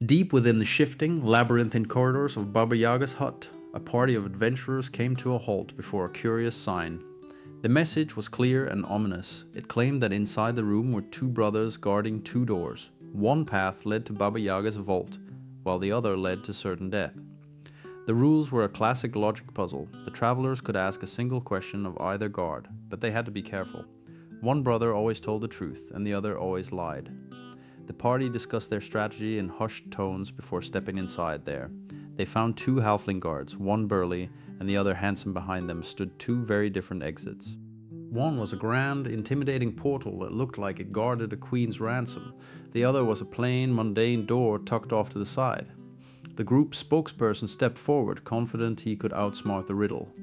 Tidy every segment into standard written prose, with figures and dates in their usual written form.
Deep within the shifting, labyrinthine corridors of Baba Yaga's hut, a party of adventurers came to a halt before a curious sign. The message was clear and ominous. It claimed that inside the room were two brothers guarding two doors. One path led to Baba Yaga's vault, while the other led to certain death. The rules were a classic logic puzzle. The travelers could ask a single question of either guard, but they had to be careful. One brother always told the truth, and the other always lied. The party discussed their strategy in hushed tones before stepping inside there. They found two halfling guards, one burly and the other handsome. Behind them stood two very different exits. One was a grand, intimidating portal that looked like it guarded a queen's ransom. The other was a plain, mundane door tucked off to the side. The group's spokesperson stepped forward, confident he could outsmart the riddle.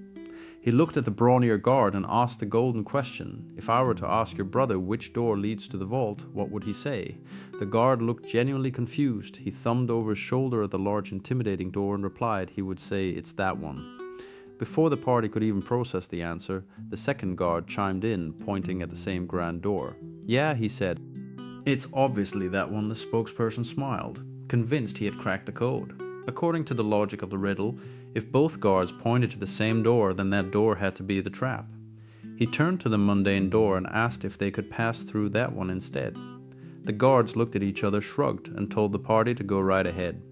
He looked at the brawnier guard and asked the golden question. If I were to ask your brother which door leads to the vault, what would he say? The guard looked genuinely confused. He thumbed over his shoulder at the large intimidating door and replied he would say it's that one. Before the party could even process the answer, the second guard chimed in, pointing at the same grand door. Yeah, he said. It's obviously that one. The spokesperson smiled, convinced he had cracked the code. According to the logic of the riddle, if both guards pointed to the same door, then that door had to be the trap. He turned to the mundane door and asked if they could pass through that one instead. The guards looked at each other, shrugged, and told the party to go right ahead.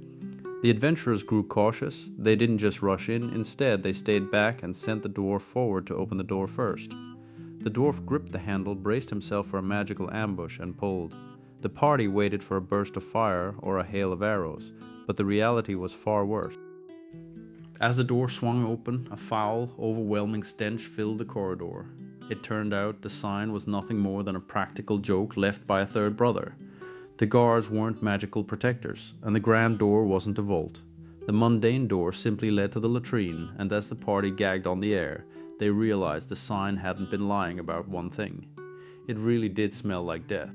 The adventurers grew cautious. They didn't just rush in. Instead, they stayed back and sent the dwarf forward to open the door first. The dwarf gripped the handle, braced himself for a magical ambush, and pulled. The party waited for a burst of fire or a hail of arrows, but the reality was far worse. As the door swung open, a foul, overwhelming stench filled the corridor. It turned out the sign was nothing more than a practical joke left by a third brother. The guards weren't magical protectors, and the grand door wasn't a vault. The mundane door simply led to the latrine, and as the party gagged on the air, they realized the sign hadn't been lying about one thing. It really did smell like death.